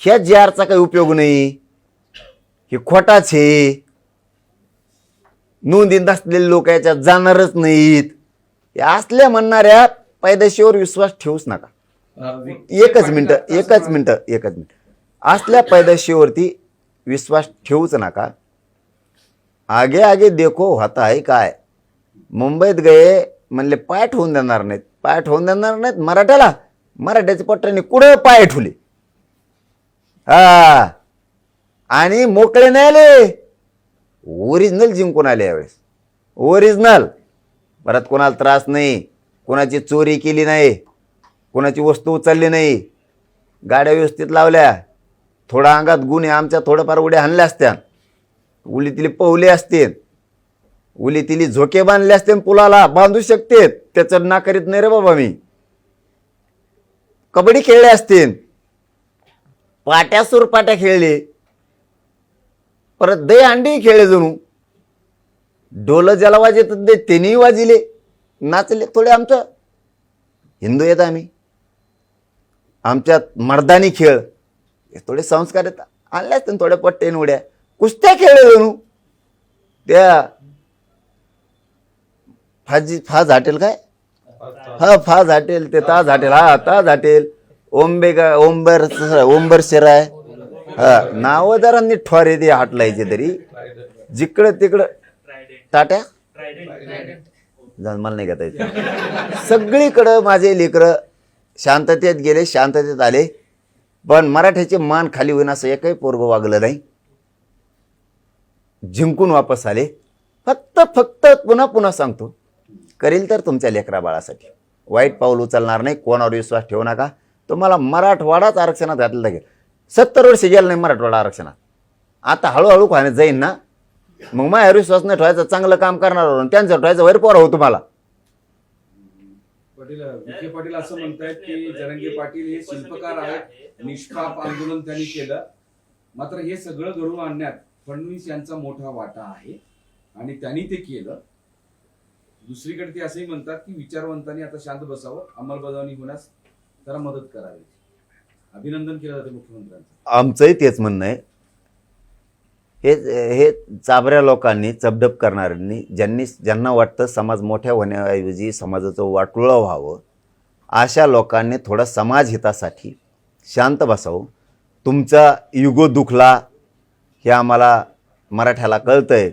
[SPEAKER 1] ह्या JRचा काही उपयोग नाही, हे खोटाच आहे, नोंदीत असलेले लोक याच्यात जाणारच नाहीत, हे असल्या म्हणणाऱ्या पैदाशीवर विश्वास ठेवूच नका. एकच मिनिट असल्या पैदाशीवरती विश्वास ठेवूच नका. आगे आगे देखो होता है काय. मुंबईत गए म्हणले पाय ठेवून देणार नाहीत मराठ्याला. मराठ्याच्या पट्ट्याने कुठं पाय ठेवले हा, आणि मोकळे नाही आले, ओरिजिनल जिंकून आले यावेळेस. ओरिजिनल. परत कोणाला त्रास नाही, कोणाची चोरी केली नाही, कोणाची वस्तू उचलली नाही, गाड्या व्यवस्थित लावल्या, थोडा अंगात गुण आहे आमच्या, थोडंफार उड्या हाणल्या असत्या, उली तिली पवले असते, उली तिली झोके बांधले असते, पुलाला बांधू शकते, त्याचं ना करीत नाही रे बाबा मी. कबड्डी खेळले असतील, पाट्या सुरपाट्या खेळले, परत दही अंडी खेळले, जणू डोलं ज्याला वाजत दे त्यांनी वाजिले, नाचले थोडे. आमचं हिंदू येत आम्ही, आमच्यात मर्दानी खेळ हे थोडे संस्कार येतात, आणले असते थोड्या पट्टेन उड्या, कुस्त्या खेळले जणू. त्या फाज हॉटेल काय हा फाज हॉटेल, ते ताज हॉटेल, हा ताज हॉटेल, ओंबर शिराय, हा नाव जरा नीट ठोरे ते हाटलायचे तरी, जिकडं तिकडं टाट्या मला नाही घेता येत. सगळीकडं माझे लेकरं शांततेत गेले, शांततेत आले, पण मराठ्याचे मान खाली होईन असं एकही पोरगं वागलं नाही. जिंकून वापस आले. फक्त पुन्हा पुन्हा सांगतो, करील तर तुमच्या लेकरा बाळासाठी. वाईट पाऊल उचलणार नाही, कोणावर विश्वास ठेवू नका. तुम्हाला मराठवाडाच आरक्षणात घातलं लागेल. 70 वर्ष गेलं नाही मराठवाडा आरक्षणात, आता हळूहळू खाण्यात जाईन ना, मग माझ्यावर विश्वास नाही ठेवायचा, चांगलं काम करणार त्यांचं ठेवायचं वैर पोरा हो तुम्हाला.
[SPEAKER 3] विखे पाटील असं म्हणतायत की जरंगे पाटील हे शिल्पकार आहेत, निष्पाप आंदोलन त्यांनी केलं, मात्र हे सगळं घडवून आणण्यात फडणवीस यांचा मोठा वाटा आहे आणि त्यांनी ते केलं. दुसरीकडे ते असंही म्हणतात की विचारवंतांनी आता शांत बसावं, अंमलबजावणी होण्यास जरा मदत करावी. अभिनंदन केलं जाते मुख्यमंत्र्यांचं.
[SPEAKER 1] आमचंही तेच म्हणणं आहे. हे चाबऱ्या लोकांनी, चबडप करणाऱ्यांनी, ज्यांना वाटतं समाज मोठ्या होण्याऐवजी समाजाचं वाटोळं व्हावं, अशा लोकांनी थोडं समाजहितासाठी शांत बसावं. तुमचा युगो दुखला हे आम्हाला मराठ्याला कळतंय.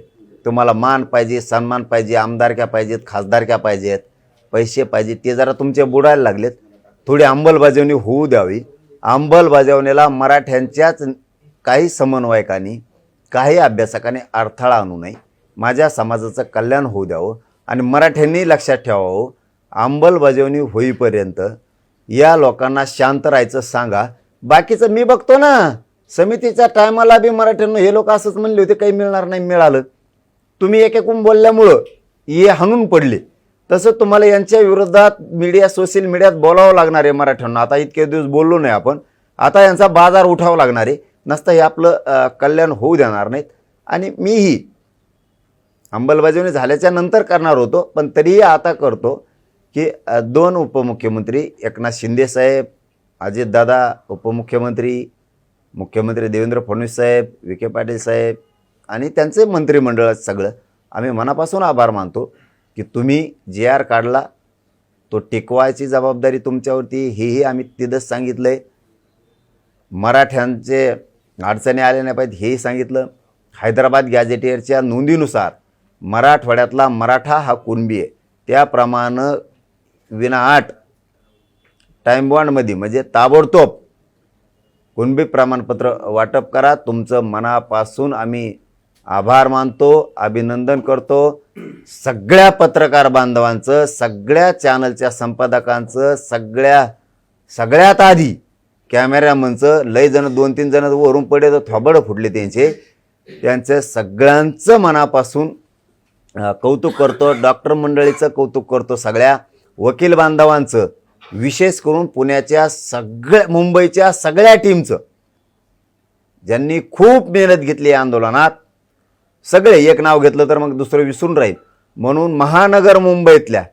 [SPEAKER 1] तुम्हाला मान पाहिजे, सन्मान पाहिजे, आमदारक्या पाहिजेत, खासदारक्या पाहिजेत, पैसे पाहिजे, ते जरा तुमचे बुडायला लागलेत. थोडी अंमलबजावणी होऊ द्यावी. अंमलबजावणीला मराठ्यांच्याच काही समन्वयकांनी, काही अभ्यासकांनी अडथळा आणू नये. माझ्या समाजाचं कल्याण होऊ द्यावं आणि मराठ्यांनी लक्षात ठेवावं, अंमलबजावणी होईपर्यंत या लोकांना शांत राहायचं सांगा. बाकीचं मी बघतो ना. समितीच्या टायमाला बी मराठ्यांना हे लोक असंच म्हणले होते, काही मिळणार नाही, मिळालं. तुम्ही एकेकून बोलल्यामुळं हे हाणून पडले. तसं तुम्हाला यांच्या विरोधात मीडिया, सोशल मीडियात बोलावं लागणार आहे मराठ्यांना. आता इतके दिवस बोललो नाही आपण, आता यांचा बाजार उठावा लागणार आहे. नसतं हे आपलं कल्याण होऊ देणार नाहीत. आणि मीही अंमलबजावणी झाल्याच्या नंतर करणार होतो, पण तरीही आता करतो की 2 उपमुख्यमंत्री, एकनाथ शिंदे साहेब, अजितदादा उपमुख्यमंत्री, मुख्यमंत्री देवेंद्र फडणवीस साहेब, विखे पाटील साहेब आणि त्यांचे मंत्रिमंडळ सगळं आम्ही मनापासून आभार मानतो की तुम्ही JR काढला, तो टिकवायची जबाबदारी तुमच्यावरती, हेही आम्ही तिथंच सांगितलं आहे. मराठ्यांचे अडचणी आल्या नाही पाहिजेत हेही सांगितलं. हैदराबाद गॅजेटियरच्या नोंदीनुसार मराठवाड्यातला मराठा हा कुणबी आहे, त्याप्रमाणे विनाआट टाईम बॉन्डमध्ये म्हणजे ताबडतोब कुणबी प्रमाणपत्र वाटप करा. तुमचं मनापासून आम्ही आभार मानतो, अभिनंदन करतो. सगळ्या पत्रकार बांधवांचं, सगळ्या चॅनलच्या संपादकांचं, सगळ्यात आधी कॅमेरामनचं, लय जण 2-3 जण वरून पडले तर थोबडं फुटले त्यांचं सगळ्यांचं मनापासून कौतुक करतो. डॉक्टर मंडळीचं कौतुक करतो, सगळ्या वकील बांधवांचं, विशेष करून पुण्याच्या मुंबईच्या सगळ्या टीमचं, ज्यांनी खूप मेहनत घेतली या आंदोलनात. सगळे एक नाव घेतलं तर मग दुसरं विसरून राहील. म्हणून महानगर मुंबईतल्या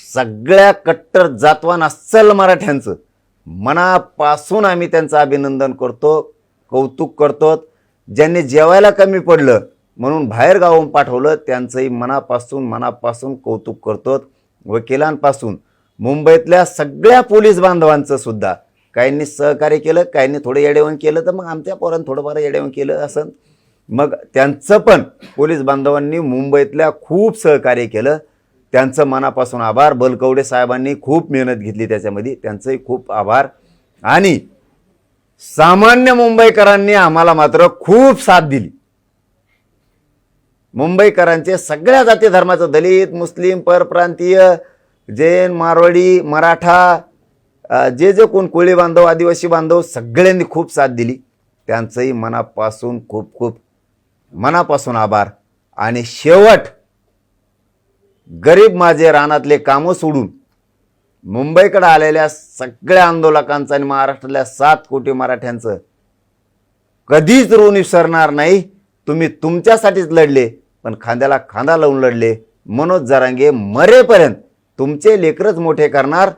[SPEAKER 1] सगळ्या कट्टर जातवान अस्सल मराठ्यांचं मनापासून आम्ही त्यांचं अभिनंदन करतो, कौतुक करतो. ज्यांनी जेवायला कमी पडलं म्हणून बाहेर गावाहून पाठवलं त्यांचंही मनापासून कौतुक करतो. वकिलांपासून मुंबईतल्या सगळ्या पोलीस बांधवांचं सुद्धा काहींनी सहकार्य केलं, काहींनी थोडं येडेवण केलं, तर मग आमच्या पोरांनी थोडंफार येडेवण केलं असं. मग त्यांचं पण पोलीस बांधवांनी मुंबईतल्या खूप सहकार्य केलं. त्यांचं मनापासून आभार. बलकवडे साहेबांनी खूप मेहनत घेतली त्याच्यामध्ये, त्यांचंही खूप आभार. आणि सामान्य मुंबईकरांनी आम्हाला मात्र खूप साथ दिली. मुंबईकरांचे सगळ्या जाती धर्माचं, दलित, मुस्लिम, परप्रांतीय, जैन, मारवाडी, मराठा, जे जे कोण कोळी बांधव, आदिवासी बांधव सगळ्यांनी खूप साथ दिली. त्यांचंही मनापासून आभार. आणि शेवट गरीब माझे रानातले कामं सोडून मुंबईकडे आलेल्या सगळ्या आंदोलकांचं आणि महाराष्ट्रातल्या 7 कोटी मराठ्यांचं कधीच ऋण विसरणार नाही. तुम्ही तुमच्यासाठीच लढले, पण खांद्याला खांदा लावून लढले. मनोज जरांगे मरेपर्यंत तुमचे लेकरच मोठे करणार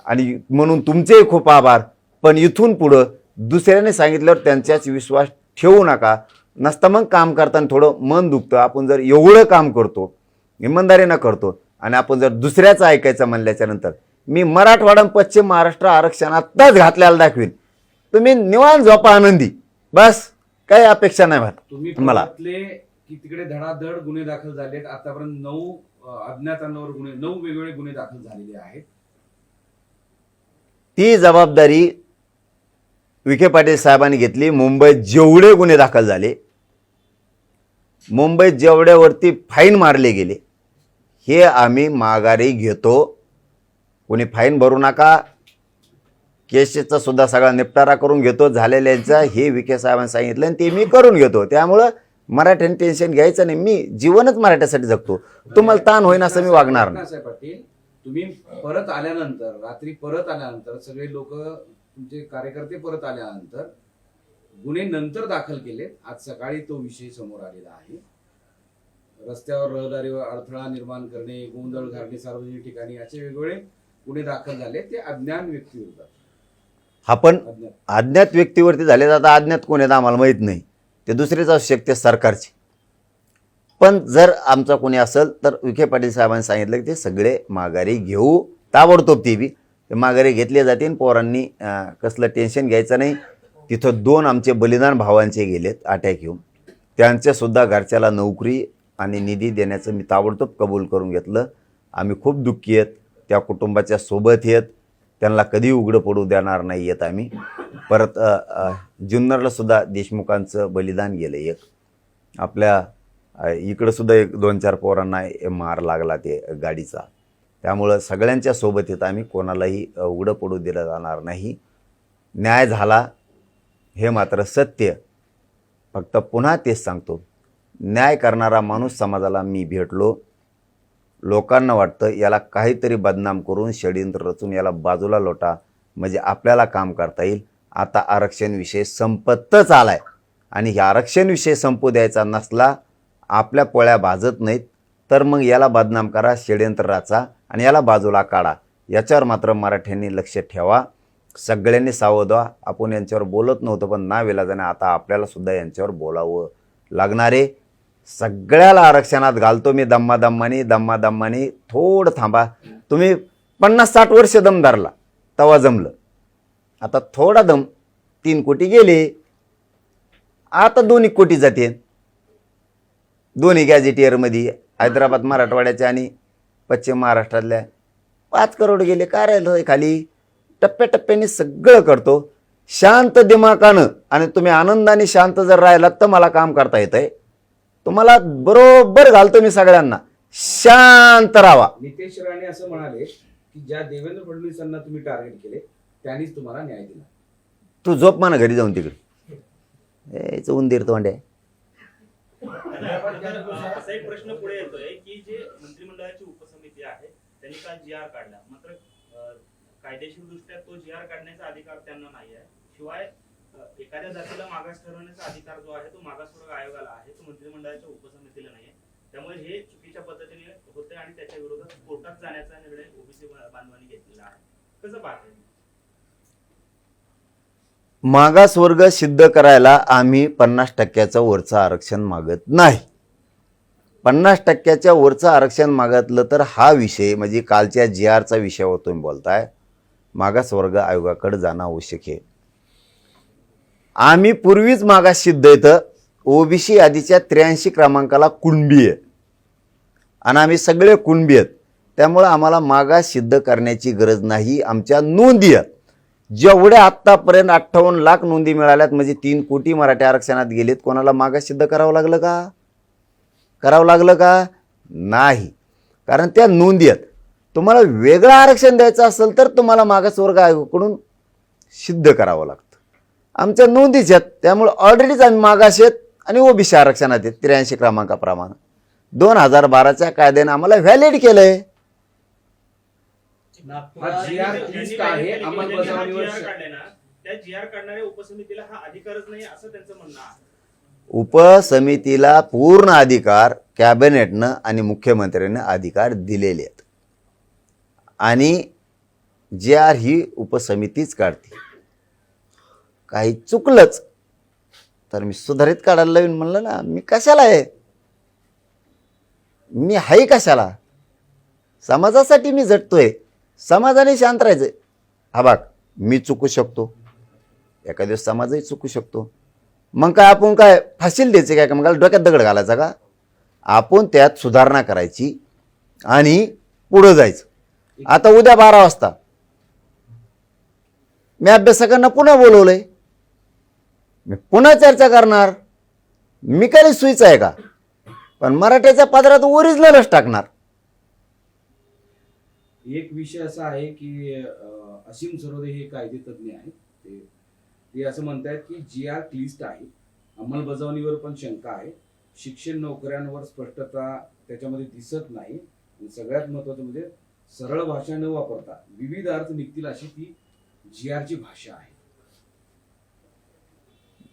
[SPEAKER 1] आणि म्हणून तुमचेही खूप आभार. पण इथून पुढं दुसऱ्याने सांगितल्यावर त्यांच्याच विश्वास ठेवू नका. नसतं मग काम करताना थोडं मन दुखतं. आपण जर एवढं काम करतो, इमानदारीनं करतो, आणि आपण जर दुसऱ्याचं ऐकायचं म्हणल्याच्या नंतर मी मराठवाडा पश्चिम महाराष्ट्र आरक्षणातच घातल्याला दाखवीन. तुम्ही निवांत झोपा आनंदी, बस काही अपेक्षा नाही
[SPEAKER 3] तुम्ही
[SPEAKER 1] मला.
[SPEAKER 3] बघितले की तिकडे धडाधड गुन्हे दाखल झालेत. आतापर्यंत 9 अज्ञातांवर 9 वेगवेगळे गुन्हे दाखल झालेले आहेत.
[SPEAKER 1] ती जबाबदारी विखे पाटील साहेबांनी घेतली. मुंबईत जेवढे गुन्हे दाखल झाले, मुंबईत जेवढ्यावरती फाईन मारले गेले, हे आम्ही माघारी घेतो. कोणी फाईन भरू नका, केसेसचा सुद्धा सगळा निपटारा करून घेतो. झालेल्यांचा हे विखे साहेबांनी सांगितलं आणि ते मी करून घेतो. त्यामुळं मराठ्यांनी टेन्शन घ्यायचं नाही. मी जीवनच मराठ्यासाठी जगतो. तुम्हाला ताण होईन असं मी वागणार नाही.
[SPEAKER 3] साहेब पाटील, तुम्ही परत आल्यानंतर, रात्री परत आल्यानंतर, सगळे लोक तुमचे कार्यकर्ते परत आल्यानंतर गुन्हे नंतर दाखल केले. आज सकाळी तो विषय समोर आलेला आहे. रस्त्यावर रहदारीवर अडथळा निर्माण करणे, गोंधळ घालणे, सार्वजनिक ठिकाणी असे वेगवेगळे गुन्हे दाखल झाले. ते अज्ञान व्यक्तीविरुद्ध.
[SPEAKER 1] आपण अज्ञात व्यक्तीवरती झाले. आता अज्ञात कोण आहेत आम्हाला माहीत नाही, ते दुसरेच असू शकते सरकारचे. पण जर आमचा कोणी असेल तर विखे पाटील साहेबांनी सांगितलं की ते सगळे माघारी घेऊ, ताबडतोब. ते माघारी घेतले जातील. पोरांनी कसलं टेन्शन घ्यायचं नाही. तिथं 2 आमचे बलिदान भावांचे गेलेत अटॅक येऊन. त्यांच्यासुद्धा घरच्याला नोकरी आणि निधी देण्याचं मी ताबडतोब कबूल करून घेतलं. आम्ही खूप दुःखी आहेत, त्या कुटुंबाच्या सोबत आहेत. त्यांना कधी उघडं पडू देणार नाही आहेत आम्ही. परत जुन्नरला सुद्धा देशमुखांचं बलिदान गेलं एक. आपल्या इकडं सुद्धा 1-2-4 पोरांना मार लागला ते गाडीचा. त्यामुळं सगळ्यांच्या सोबत आहेत आम्ही. कोणालाही उघडं पडू दिलं जाणार नाही. न्याय झाला हे मात्र सत्य. फक्त पुन्हा तेच सांगतो, न्याय करणारा माणूस समाजाला मी भेटलो. लोकांना वाटतं याला काहीतरी बदनाम करून षडयंत्र रचून याला बाजूला लोटा म्हणजे आपल्याला काम करता येईल. आता आरक्षण विषय संपतच आलाय आणि हे आरक्षण विषय संपू द्यायचा नसला, आपल्या पोळ्या भाजत नाहीत, तर मग याला बदनाम करा, षडयंत्र रचा आणि याला बाजूला काढा. याच्यावर मात्र मराठ्यांनी लक्ष ठेवा. सगळ्यांनी सावध व्हा. आपण यांच्यावर बोलत नव्हतं, पण नाविलाजाने आता आपल्याला सुद्धा यांच्यावर बोलावं लागणारे. सगळ्याला आरक्षणात घालतो मी दम्मादम्मानी. थोडं थांबा. तुम्ही 50-60 वर्ष दम धरला तवा जमलं. आता थोडा दम, 3 कोटी गेले, आता 2 कोटी जाते. दोन्ही गॅजेटियरमध्ये हैदराबाद मराठवाड्याच्या आणि पश्चिम महाराष्ट्रातल्या 5 करोड गेले. काय राहिलं खाली? टप्प्याटप्प्याने सगळं करतो शांत दिमागानं. आणि तुम्ही आनंदाने शांत जर राहिलात तर मला काम करता येतंय. तुम्हाला बरोबर घालतो मी सगळ्यांना, शांत राहा.
[SPEAKER 3] नितेश राणे असं म्हणाले की ज्या देवेंद्र फडणवीसांना तुम्ही टार्गेट केले त्यांनीच तुम्हाला न्याय दिला.
[SPEAKER 1] तू झोप म्हणा घरी जाऊन तिकडे. उंदीर तोंडे.
[SPEAKER 5] असा एक प्रश्न पुढे येतोय की जे मंत्रिमंडळाची उपसमिती आहे त्यांनी काल GR काढला, मात्र कायदेशीर दृष्ट्या तो GR काढण्याचा अधिकार त्यांना नाही आहे. शिवाय एखाद्या जातीला मागास ठरवण्याचा अधिकार जो आहे तो मागासवर्ग आयोगाला आहे, तो मंत्रिमंडळाच्या उपसमितीला नाहीये. त्यामुळे हे चुकीच्या पद्धतीने होते आणि त्याच्या विरोधात कोर्टात जाण्याचा निर्णय ओबीसी बांधवांनी घेतलेला आहे. कसं पाहताय?
[SPEAKER 1] मागासवर्ग सिद्ध करायला आम्ही 50% वरचं आरक्षण मागत नाही. 50% वरचं आरक्षण मागितलं तर हा विषय म्हणजे कालच्या GRचा विषयावर तुम्ही बोलताय, मागासवर्ग आयोगाकडे जाणं आवश्यक आहे. आम्ही पूर्वीच मागास सिद्ध येतं, ओबीसी यादीच्या 83 क्रमांकाला कुणबी आहे आणि आम्ही सगळे कुणबी आहेत. त्यामुळे आम्हाला मागास सिद्ध करण्याची गरज नाही. आमच्या नोंदी आहेत जेवढ्या आत्तापर्यंत 58 लाख नोंदी मिळाल्यात, म्हणजे 3 कोटी मराठी आरक्षणात गेलेत. कोणाला मागास सिद्ध करावं लागलं का? करावं लागलं का? नाही, कारण त्या नोंदी आहेत. तुम्हाला वेगळं आरक्षण द्यायचं असेल तर तुम्हाला मागासवर्ग आयोगाकडून सिद्ध करावं लागतं. आमच्या नोंदीच आहेत, त्यामुळे ऑलरेडीच आम्ही मागास आहेत आणि ओबीसी आरक्षणात आहेत 83 क्रमांकाप्रमाणे. 2012च्या कायद्याने आम्हाला व्हॅलिड केलंय.
[SPEAKER 3] हा GR लिस्ट आहे अंमलबजावणीवर.
[SPEAKER 5] त्या GR काढणाऱ्या उपसमितीला हा अधिकारच नाही असं त्यांचं म्हणणं आहे.
[SPEAKER 1] उपसमितीला पूर्ण अधिकार कॅबिनेटनं आणि मुख्यमंत्र्यांनी अधिकार दिलेले आहेत आणि GR ही उपसमितीच काढते. काही चुकलंच तर मी सुधारित काढायला लावीन म्हणलं ना. मी कशाला आहे, मी हाय कशाला? समाजासाठी मी झटतोय. समाजाने शांत राहायचं. हा बाग मी चुकू शकतो, एका दिवस समाजही चुकू शकतो. मग काय आपण काय फाशील द्यायचे काय? मग डोक्यात दगड घालायचा का? आपण त्यात सुधारणा करायची आणि पुढं जायचं. आता उद्या 12 वाजता मी अभ्यासकांना पुन्हा बोलवलंय, मी पुन्हा चर्चा करणार. मी काही सुईचं आहे का? पण मराठीच्या पदरात ओरिजिनलच टाकणार.
[SPEAKER 3] एक विषय असा आहे की असीम सरोदे हे कायदे तज्ज्ञ आहेत. ते असं म्हणतायत की GR लिस्ट आहे, अंमलबजावणीवर पण शंका आहे, शिक्षण नोकऱ्यांवर स्पष्टता त्याच्यामध्ये दिसत नाही, आणि सगळ्यात महत्वाचं म्हणजे सरळ भाषा न वापरता विविध अर्थ निघतील अशी ती GRची भाषा आहे.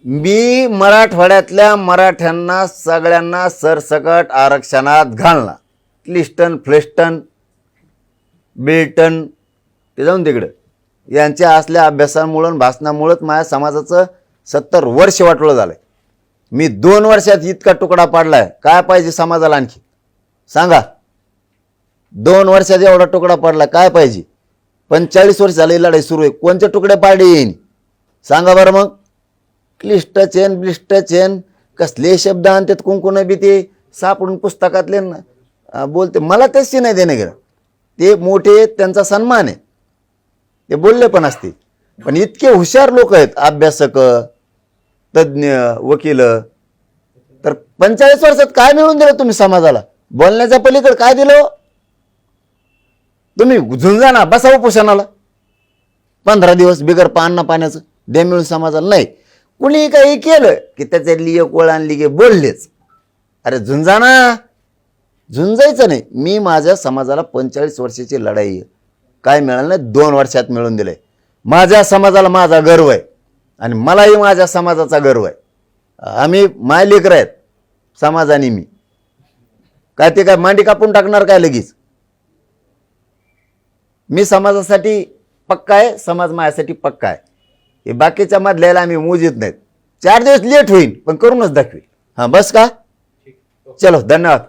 [SPEAKER 1] मी मराठवाड्यातल्या मराठ्यांना सगळ्यांना सरसकट आरक्षणात घालणार. क्लिस्टन फ्लेस्टन बिल्टन ते जाऊन तिकडं यांच्या असल्या अभ्यासामुळं भाषणामुळंच माझ्या समाजाचं 70 वर्ष वाटलं झालंय. मी 2 वर्षात इतका तुकडा पाडलाय. काय पाहिजे समाजाला आणखी सांगा? 2 वर्षात एवढा तुकडा पडला काय पाहिजे? 45 वर्ष झाले लढाई सुरू आहे. कोणते तुकडे पाडले येईन सांगा बरं? मग क्लिष्ट चेन ब्लिष्ट चेन कसले शब्द आणतात कुंकुन बी ते सापडून पुस्तकातले बोलते. मला त्याची नाही देणे गेलं. ते मोठे त्यांचा सन्मान आहे, ते बोलले पण असते. पण इतके हुशार लोक आहेत, अभ्यासक तज्ज्ञ वकील, तर 45 वर्षात काय मिळून दिलं तुम्ही समाजाला? बोलण्याच्या पलीकडे काय दिलं तुम्ही? झुंजा ना बसा उपोषणाला 15 दिवस बिगर पाण्याचं दे मिळून समाजाला. नाही, कुणी काही केलं की त्याच्यातली एक ओळ आणली की बोललेच. अरे झुंजा ना, झुंजायचं नाही. मी माझ्या समाजाला 45 वर्षाची लढाई काय मिळालं नाही, 2 वर्षात मिळून दिलंय. माझ्या समाजाला माझा गर्व आहे आणि मलाही माझ्या समाजाचा गर्व आहे. आम्ही माय लेकरं आहेत समाजाने. मी काय ते काय मांडी कापून टाकणार काय लगेच? मी समाजासाठी पक्का आहे, समाज माझ्यासाठी पक्का आहे. हे बाकीच्या मधल्याला आम्ही मोजीत नाहीत. 4 दिवस लेट होईल पण करूनच दाखवी. हां बस का? चलो धन्यवाद.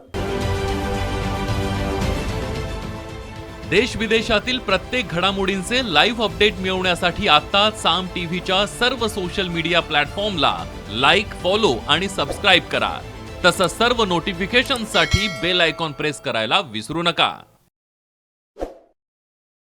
[SPEAKER 6] देश विदेशातील प्रत्येक घडामोडींचे लाईव्ह अपडेट मिळवण्यासाठी आता साम टीव्हीच्या सर्व सोशल मीडिया प्लॅटफॉर्मला लाईक, फॉलो आणि सबस्क्राईब करा. तसंच सर्व नोटिफिकेशनसाठी बेल आयकॉन प्रेस करायला विसरू नका.